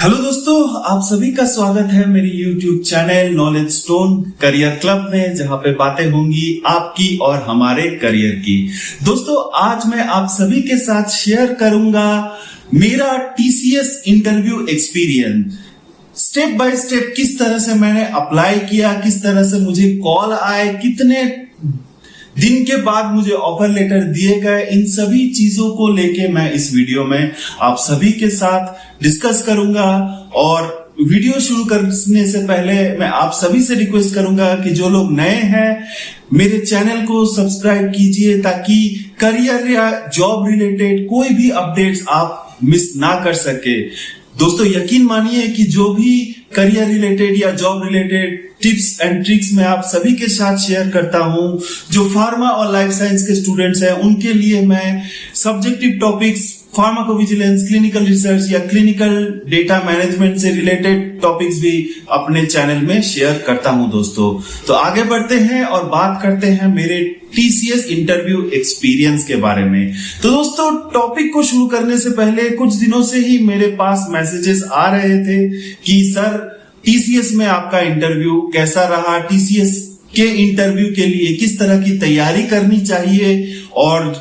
Hello दोस्तों, आप सभी का स्वागत है मेरी YouTube channel knowledge stone career club में, जहां पे बातें होंगी आपकी और हमारे करियर की। दोस्तों, आज मैं आप सभी के साथ शेयर करूंगा मेरा TCS interview experience. Step by step किस तरह से मैंने अप्लाई किया, किस तरह से मुझे कॉल आए, कितने दिन के बाद मुझे ऑफर लेटर दिए गए, इन सभी चीजों को लेके मैं इस वीडियो में आप सभी के साथ डिस्कस करूंगा। और वीडियो शुरू करने से पहले मैं आप सभी से रिक्वेस्ट करूंगा कि जो लोग नए हैं मेरे चैनल को सब्सक्राइब कीजिए, ताकि करियर या जॉब रिलेटेड कोई भी अपडेट्स आप मिस ना कर सके। दोस्तों, यकीन मानिए कि जो भी करियर रिलेटेड या job related tips and tricks मैं आप सभी के साथ शेयर करता हूं, जो फार्मा और लाइफ साइंस के स्टूडेंट्स हैं उनके लिए मैं subjective topics, pharmacovigilance, clinical research या क्लिनिकल डेटा मैनेजमेंट से रिलेटेड टॉपिक्स भी अपने चैनल में शेयर करता हूं। दोस्तों, तो आगे बढ़ते हैं और बात करते हैं मेरे TCS इंटरव्यू एक्सपीरियंस के बारे में। तो दोस्तों, टॉपिक को शुरू करने से पहले कुछ दिनों से ही मेरे पास मैसेजेस आ रहे थे कि सर, TCS में आपका इंटरव्यू कैसा रहा, TCS के इंटरव्यू के लिए किस तरह की तैयारी करनी चाहिए। और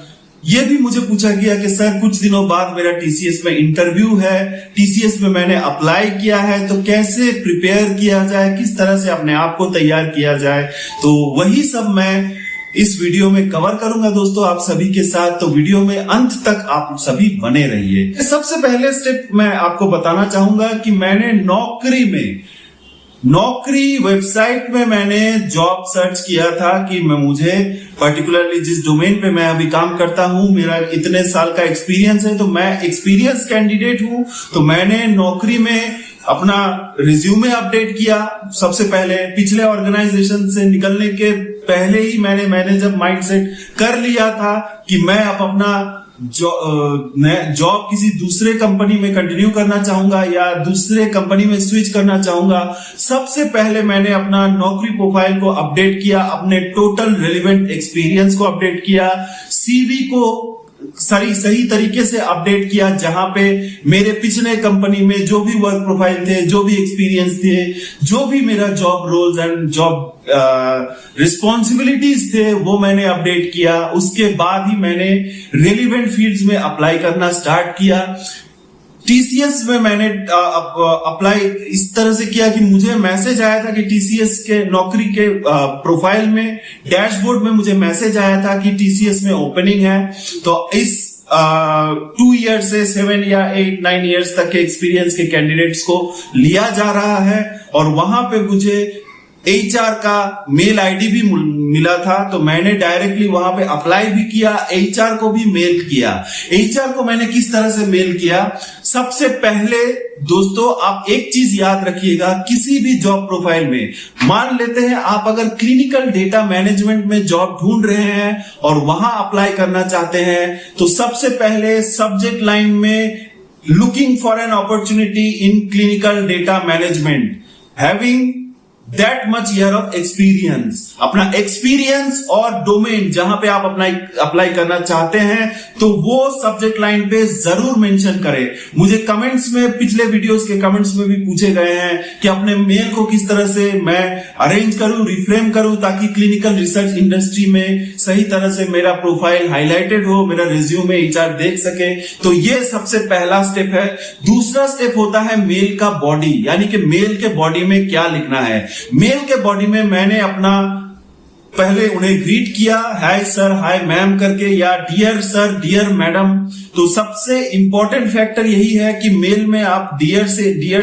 यह भी मुझे पूछा गया कि सर, कुछ दिनों बाद मेरा TCS में इंटरव्यू है, TCS में मैंने अप्लाई किया है, तो कैसे प्रिपेयर किया जाए, किस तरह से अपने आप को तैयार किया जाए। तो वही सब मैं इस वीडियो में कवर करूंगा दोस्तों आप सभी के साथ। तो वीडियो में अंत तक आप सभी बने रहिए। सबसे पहले स्टेप मैं आपको बताना चाहूंगा कि मैंने नौकरी वेबसाइट में मैंने जॉब सर्च किया था कि मुझे पर्टिकुलरली जिस डोमेन पे मैं अभी काम करता हूं, मेरा इतने साल का एक्सपीरियंस है, तो मैं एक्सपीरियंस कैंडिडेट हूं। तो मैंने नौकरी में अपना रिज्यूमे अपडेट किया। सबसे पहले पिछले ऑर्गेनाइजेशन से निकलने के पहले ही मैंने जब माइंडसेट कर लिया था कि मैं अब अपना जॉब किसी दूसरे कंपनी में कंटिन्यू करना चाहूंगा या दूसरे कंपनी में स्विच करना चाहूंगा, सबसे पहले मैंने अपना नौकरी प्रोफाइल को अपडेट किया, अपने टोटल रेलिवेंट एक्सपीरियंस को अपडेट किया, CV को सही तरीके से अपडेट किया, जहां पे मेरे पिछले कंपनी में जो भी वर्क प्रोफाइल थे, जो भी एक्सपीरियंस थे, जो भी मेरा job roles and job responsibilities थे, वो मैंने अपडेट किया। उसके बाद ही मैंने रेलिवेंट फील्ड्स में अप्लाई करना स्टार्ट किया। TCS में मैंने अप्लाई इस तरह से किया कि मुझे मैसेज आया था कि TCS के नौकरी के प्रोफाइल में डैशबोर्ड में मुझे मैसेज आया था कि TCS में ओपनिंग है। तो इस 2 ईयर से 7 या 8-9 ईयर्स तक के एक्सपीरियंस के कैंडिडेट्स को लिया जा रहा है। और वहां पे मुझे HR का मेल ID भी मिला था, तो मैंने डायरेक्टली वहां पे अप्लाई भी किया, HR को भी मेल किया। HR को मैंने किस तरह से मेल किया, सबसे पहले दोस्तों आप एक चीज याद रखिएगा, किसी भी जॉब प्रोफाइल में मान लेते हैं आप अगर क्लिनिकल डेटा मैनेजमेंट में जॉब ढूंढ रहे हैं और वहां अप्लाई करना चाहते हैं, तो सबसे पहले सब्जेक्ट लाइन में looking for an opportunity in clinical data management having that much year of experience, अपना एक्सपीरियंस और डोमेन जहां पे आप अपना अप्लाई करना चाहते हैं, तो वो सब्जेक्ट लाइन पे जरूर मेंशन करें। मुझे कमेंट्स में, पिछले वीडियोस के कमेंट्स में भी पूछे गए हैं कि अपने मेल को किस तरह से मैं अरेंज करूं, रिफ्रेम करूं, ताकि क्लिनिकल रिसर्च इंडस्ट्री में सही तरह से मेरा प्रोफाइल हाईलाइटेड हो, मेरा रिज्यूमे HR देख सके। तो ये सबसे पहला स्टेप है। दूसरा स्टेप होता है मेल का बॉडी, यानी कि मेल के बॉडी में क्या लिखना है। मेल के बॉडी में मैंने अपना पहले उन्हें ग्रीट किया, हाय सर, हाय मैम करके, या डियर सर, डियर मैडम। तो सबसे इंपॉर्टेंट फैक्टर यही है कि मेल में आप डियर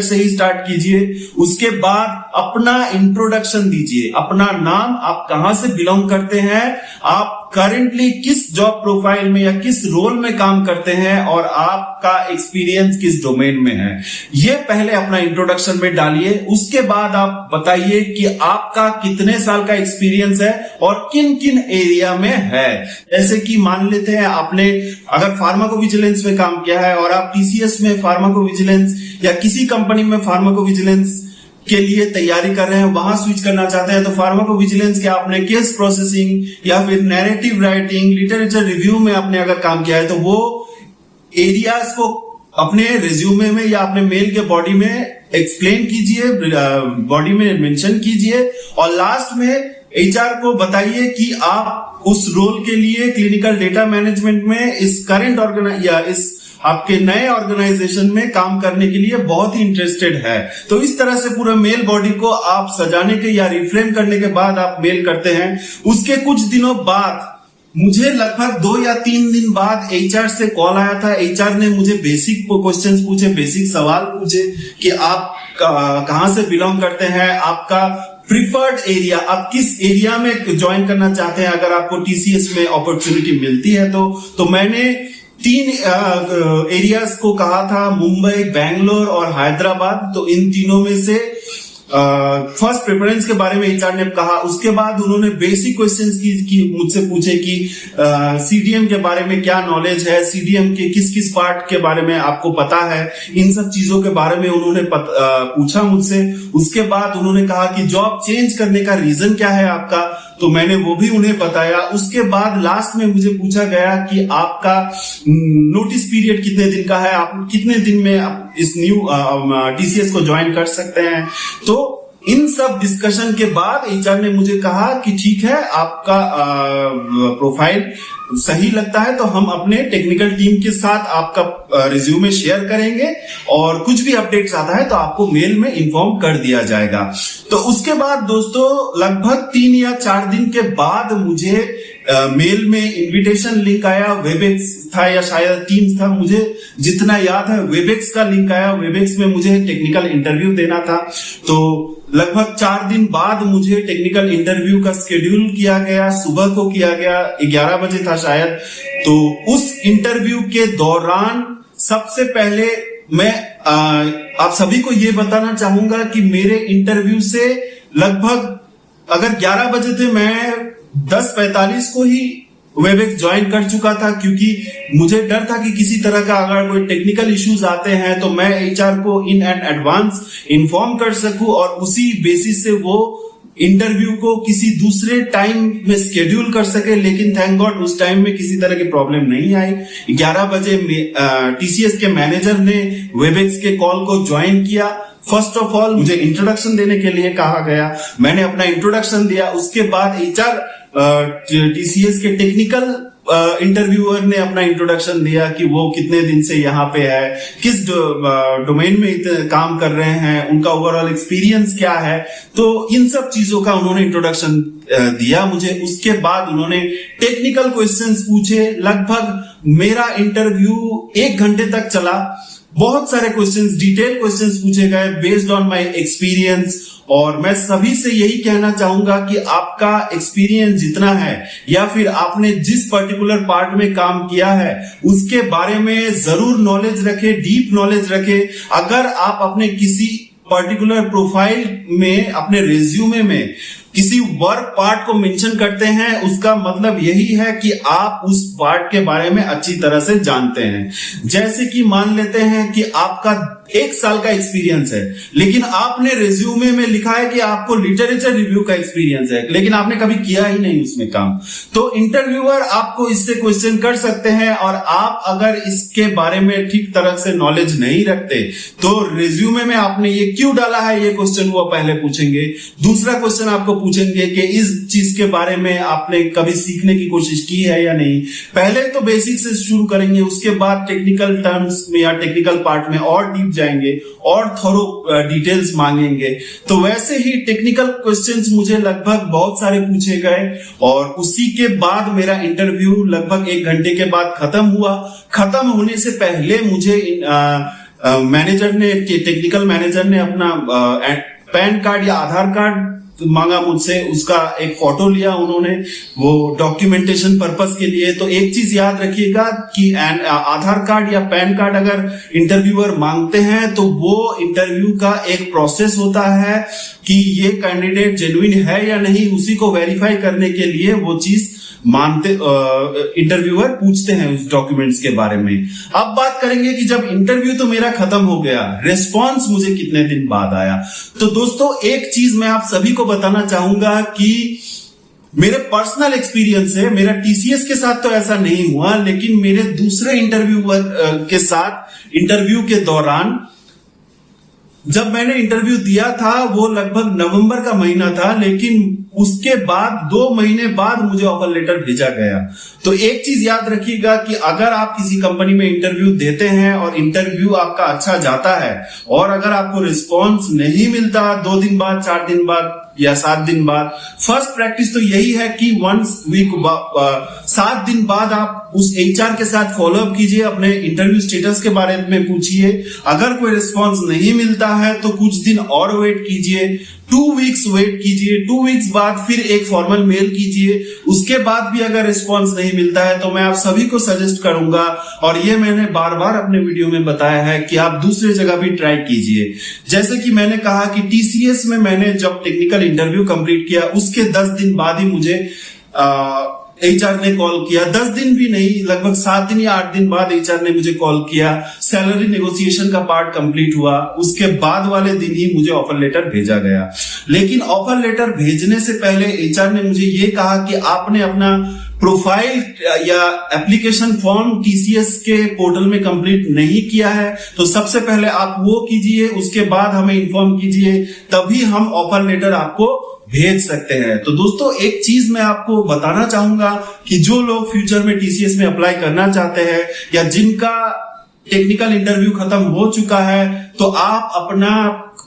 से ही स्टार्ट कीजिए। उसके बाद अपना इंट्रोडक्शन दीजिए, अपना नाम, आप कहां से बिलोंग करते हैं, आप करेंटली किस जॉब प्रोफाइल में या किस रोल में काम करते हैं, और आपका एक्सपीरियंस किस डोमेन में है, ये पहले अपना इंट्रोडक्शन में डालिए। उसके बाद आप बताइए कि आपका कितने साल का एक्सपीरियंस है और किन किन एरिया में है। जैसे कि मान लेते हैं आपने अगर फार्माकोविजिलेंस में काम किया है और आप TCS में फार्माकोविजिलेंस या किसी कंपनी में फार्माकोविजिलेंस के लिए तैयारी कर रहे हैं, वहां स्विच करना चाहते हैं, तो फार्माकोविजिलेंस के आपने केस प्रोसेसिंग या फिर नैरेटिव राइटिंग, लिटरेचर रिव्यू में आपने अगर काम किया है, तो वो एरियाज को अपने रिज्यूमे में या अपने मेल के बॉडी में एक्सप्लेन कीजिए, बॉडी में मेंशन कीजिए, और लास्ट में एचआर को बताइए कि आप उस रोल के लिए क्लिनिकल डेटा मैनेजमेंट में इस करंट या इस आपके नए ऑर्गेनाइजेशन में काम करने के लिए बहुत ही इंटरेस्टेड है। तो इस तरह से पूरा मेल बॉडी को आप सजाने के या रिफ्रेम करने के बाद आप मेल करते हैं। उसके कुछ दिनों बाद मुझे लगभग 2 या 3 दिन बाद एचआर से कॉल आया था। एचआर ने मुझे बेसिक क्वेश्चंस पूछे, बेसिक सवाल पूछे कि आप कहां से बिलोंग करते हैं, आपका प्रिफर्ड एरिया, आप किस एरिया में ज्वाइन करना चाहते हैं अगर आपको टीसीएस में अपॉर्चुनिटी मिलती है। तो मैंने 3 एरियाज को कहा था, मुंबई, बैंगलोर और हैदराबाद। तो इन तीनों में से फर्स्ट प्रेफरेंस के बारे में एचआर ने कहा। उसके बाद उन्होंने बेसिक क्वेश्चंस की मुझसे पूछे कि सीडीएम के बारे में क्या नॉलेज है, सीडीएम के किस किस पार्ट के बारे में आपको पता है, इन सब चीजों के बारे में उन्होंने पूछा मुझसे। उसके बाद उन्होंने कहा कि जॉब चेंज करने का रीजन क्या है आपका, तो मैंने वो भी उन्हें बताया। उसके बाद लास्ट में मुझे पूछा गया कि आपका नोटिस पीरियड कितने दिन का है, आप कितने दिन में आप इस न्यू टीसीएस को ज्वाइन कर सकते हैं। तो इन सब डिस्कशन के बाद एचआर ने मुझे कहा कि ठीक है, आपका प्रोफाइल सही लगता है तो हम अपने टेक्निकल टीम के साथ आपका रिज्यूमे शेयर करेंगे, और कुछ भी अपडेट्स आता है तो आपको मेल में इन्फॉर्म कर दिया जाएगा। तो उसके बाद दोस्तों लगभग 3 या 4 दिन के बाद मुझे मेल में इनविटेशन लिंक आया। वेबएक्स था या शायद टीम्स था, मुझे जितना याद है वेबएक्स का लिंक आया। वेबएक्स में मुझे टेक्निकल इंटरव्यू देना था। तो लगभग 4 दिन बाद मुझे टेक्निकल इंटरव्यू का शेड्यूल किया गया, सुबह को किया गया, 11 बजे था शायद। तो उस इंटरव्यू के दौरान सबसे पहले मैं आप सभी को ये बताना चाहूंगा कि मेरे इंटरव्यू से लगभग अगर 11 बजे थे, मैं 10:45 को ही वेबएक्स ज्वाइन कर चुका था, क्योंकि मुझे डर था कि किसी तरह का अगर कोई टेक्निकल इश्यूज आते हैं तो मैं एचआर को इन एडवांस इन्फॉर्म कर सकूं और उसी बेसिस से वो इंटरव्यू को किसी दूसरे टाइम में शेड्यूल कर सके। लेकिन थैंक गॉड उस टाइम में किसी तरह की प्रॉब्लम नहीं आई। 11 बजे टीसीएस के मैनेजर ने वेबएक्स के कॉल को ज्वाइन किया। फर्स्ट ऑफ ऑल मुझे इंट्रोडक्शन देने के लिए कहा गया, मैंने अपना इंट्रोडक्शन दिया। उसके बाद एचआर टीसीएस के टेक्निकल इंटरव्यूअर ने अपना इंट्रोडक्शन दिया कि वो कितने दिन से यहाँ पे है, किस डोमेन में काम कर रहे हैं, उनका ओवरऑल एक्सपीरियंस क्या है। तो इन सब चीजों का उन्होंने इंट्रोडक्शन दिया मुझे। उसके बाद उन्होंने टेक्निकल क्वेश्चंस पूछे। लगभग मेरा इंटरव्यू 1 घंटे तक चला। बहुत सारे क्वेश्चंस, डिटेल क्वेश्चंस पूछे गए बेस्ड ऑन माय एक्सपीरियंस। और मैं सभी से यही कहना चाहूंगा कि आपका एक्सपीरियंस जितना है या फिर आपने जिस पर्टिकुलर पार्ट में काम किया है उसके बारे में जरूर नॉलेज रखे, डीप नॉलेज रखे। अगर आप अपने किसी पर्टिकुलर प्रोफाइल में, अपने रिज्यूमे में किसी वर्क पार्ट को मेंशन करते हैं, उसका मतलब यही है कि आप उस पार्ट के बारे में अच्छी तरह से जानते हैं। जैसे कि मान लेते हैं कि आपका 1 साल का एक्सपीरियंस है, लेकिन आपने रिज्यूमे में लिखा है कि आपको लिटरेचर रिव्यू का एक्सपीरियंस है, लेकिन आपने कभी किया ही नहीं उसमें काम। तो इंटरव्यूअर आपको इससे क्वेश्चन कर सकते हैं, और आप अगर इसके बारे में ठीक तरह से नॉलेज नहीं रखते तो रिज्यूमे में आपने ये क्यों डाला है, ये क्वेश्चन वो पहले पूछेंगे। दूसरा क्वेश्चन आपको पूछेंगे कि इस चीज के बारे में आपने कभी सीखने की कोशिश की है या नहीं। पहले तो बेसिक से शुरू करेंगे, उसके बाद टेक्निकल टर्म्स में या टेक्निकल पार्ट में और डीप जाएंगे और थोरो डिटेल्स मांगेंगे। तो वैसे ही टेक्निकल क्वेश्चंस मुझे लगभग बहुत सारे पूछे गए, और उसी के बाद मेरा इंटरव्यू लगभग 1 घंटे के बाद खत्म हुआ। खत्म होने से पहले मुझे मैनेजर ने, टेक्निकल मैनेजर ने अपना पैन कार्ड या आधार कार्ड मांगा मुझसे। उसका एक फोटो लिया उन्होंने, वो डॉक्यूमेंटेशन पर्पस के लिए। तो एक चीज याद रखिएगा कि आधार कार्ड या पैन कार्ड अगर इंटरव्यूअर मांगते हैं तो वो इंटरव्यू का एक प्रोसेस होता है कि ये कैंडिडेट जेन्युइन है या नहीं, उसी को वेरीफाई करने के लिए वो चीज मानते इंटरव्यूअर पूछते हैं उस डॉक्यूमेंट्स के बारे में। अब बात करेंगे कि जब इंटरव्यू तो मेरा खत्म हो गया, रिस्पांस मुझे कितने दिन बाद आया। तो दोस्तों एक चीज मैं आप सभी को बताना चाहूंगा कि मेरे पर्सनल एक्सपीरियंस है, मेरा टीसीएस के साथ तो ऐसा नहीं हुआ, लेकिन मेरे दूसरे इंटरव्यूअर के साथ इंटरव्यू के दौरान जब मैंने इंटरव्यू दिया था वो लगभग नवंबर का महीना था, लेकिन उसके बाद 2 महीने बाद मुझे ऑफर लेटर भेजा गया। तो एक चीज याद रखिएगा कि अगर आप किसी कंपनी में इंटरव्यू देते हैं और इंटरव्यू आपका अच्छा जाता है और अगर आपको रिस्पॉन्स नहीं मिलता 2 दिन बाद, 4 दिन बाद या 7 दिन बाद, फर्स्ट प्रैक्टिस तो यही है कि 1 वीक 7 दिन बाद आप उस एचआर के साथ फॉलोअप कीजिए, अपने इंटरव्यू स्टेटस के बारे में पूछिए। अगर कोई रिस्पॉन्स नहीं मिलता है तो कुछ दिन और वेट कीजिए, 2 वीक्स वेट कीजिए, 2 वीक्स बाद फिर एक फॉर्मल मेल कीजिए। उसके बाद भी अगर रिस्पॉन्स नहीं मिलता है तो मैं आप सभी को सजेस्ट करूंगा, और ये मैंने बार बार अपने वीडियो में बताया है कि आप दूसरे जगह भी ट्राई कीजिए। जैसे कि मैंने कहा कि टीसीएस में मैंने जब टेक्निकल इंटरव्यू कंप्लीट किया उसके 10 दिन बाद ही मुझे एचआर ने कॉल किया। 10 दिन भी नहीं, लगभग 7 दिन या 8 दिन बाद एचआर ने मुझे कॉल किया। सैलरी नेगोशिएशन का पार्ट कंप्लीट हुआ, उसके बाद वाले दिन ही मुझे ऑफर लेटर भेजा गया। लेकिन ऑफर लेटर भेजने से पहले एचआर ने मुझे ये कहा कि आपने अपना प्रोफाइल या एप्लीकेशन फॉर्म टीसीएस के पोर्टल में कंप्लीट नहीं किया है, तो सबसे पहले आप वो कीजिए, उसके बाद हमें इन्फॉर्म कीजिए, तभी हम ऑफर लेटर आपको भेज सकते हैं। तो दोस्तों एक चीज मैं आपको बताना चाहूंगा कि जो लोग फ्यूचर में टीसीएस में अप्लाई करना चाहते हैं या जिनका टेक्निकल इंटरव्यू खत्म हो चुका है, तो आप अपना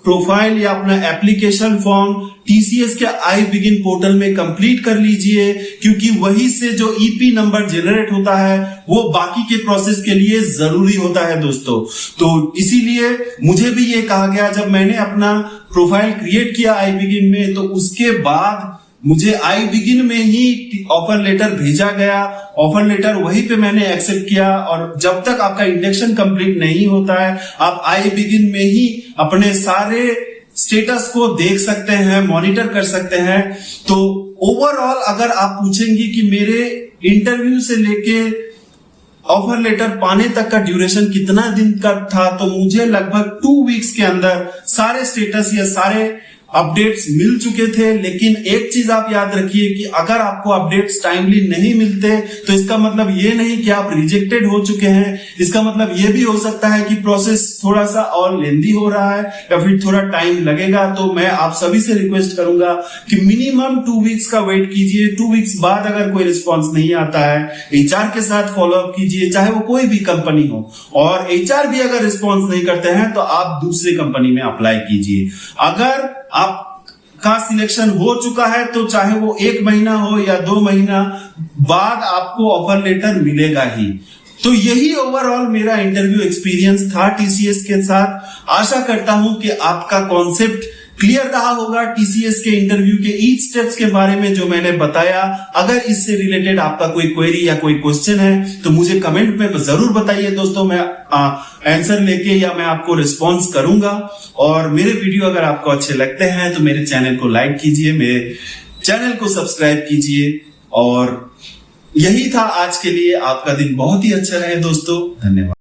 प्रोफाइल या अपना एप्लीकेशन फॉर्म टीसीएस के आई बिगिन पोर्टल में कंप्लीट कर लीजिए, क्योंकि वही से जो ईपी नंबर जनरेट होता है वो बाकी के प्रोसेस के लिए जरूरी होता है दोस्तों। तो इसीलिए मुझे भी ये कहा गया, जब मैंने अपना प्रोफाइल क्रिएट किया आई बिगिन में, तो उसके बाद मुझे आई बिगिन में ही ऑफर लेटर भेजा गया। ऑफर लेटर वहीं पे मैंने एक्सेप्ट किया, और जब तक आपका इंडक्शन कंप्लीट नहीं होता है आप आई बिगिन में ही अपने सारे स्टेटस को देख सकते हैं, मॉनिटर कर सकते हैं। तो ओवरऑल अगर आप पूछेंगे कि मेरे इंटरव्यू से लेके ऑफर लेटर पाने तक का ड्यूरेशन कितना दिन का था, तो मुझे लगभग 2 वीक्स के अंदर सारे स्टेटस या सारे अपडेट्स मिल चुके थे। लेकिन एक चीज आप याद रखिए कि अगर आपको अपडेट्स टाइमली नहीं मिलते तो इसका मतलब ये नहीं कि आप रिजेक्टेड हो चुके हैं। इसका मतलब ये भी हो सकता है कि प्रोसेस थोड़ा सा और लेंदी हो रहा है या फिर थोड़ा टाइम लगेगा। तो मैं आप सभी से रिक्वेस्ट करूंगा कि मिनिमम 2 वीक्स का वेट कीजिए। 2 वीक्स बाद अगर कोई रिस्पॉन्स नहीं आता है, एचआर के साथ फॉलोअप कीजिए, चाहे वो कोई भी कंपनी हो, और एचआर भी अगर रिस्पॉन्स नहीं करते हैं तो आप दूसरी कंपनी में अप्लाई कीजिए। अगर आपका सिलेक्शन हो चुका है तो चाहे वो 1 महीना हो या 2 महीना बाद आपको ऑफर लेटर मिलेगा ही। तो यही ओवरऑल मेरा इंटरव्यू एक्सपीरियंस था टीसीएस के साथ। आशा करता हूं कि आपका कॉन्सेप्ट क्लियर रहा होगा टीसीएस के इंटरव्यू के ईच स्टेप्स के बारे में जो मैंने बताया। अगर इससे रिलेटेड आपका कोई क्वेरी या कोई क्वेश्चन है तो मुझे कमेंट में जरूर बताइए दोस्तों, मैं आंसर लेके या मैं आपको रिस्पॉन्स करूंगा। और मेरे वीडियो अगर आपको अच्छे लगते हैं तो मेरे चैनल को लाइक कीजिए, मेरे चैनल को सब्सक्राइब कीजिए। और यही था आज के लिए। आपका दिन बहुत ही अच्छा रहे दोस्तों, धन्यवाद।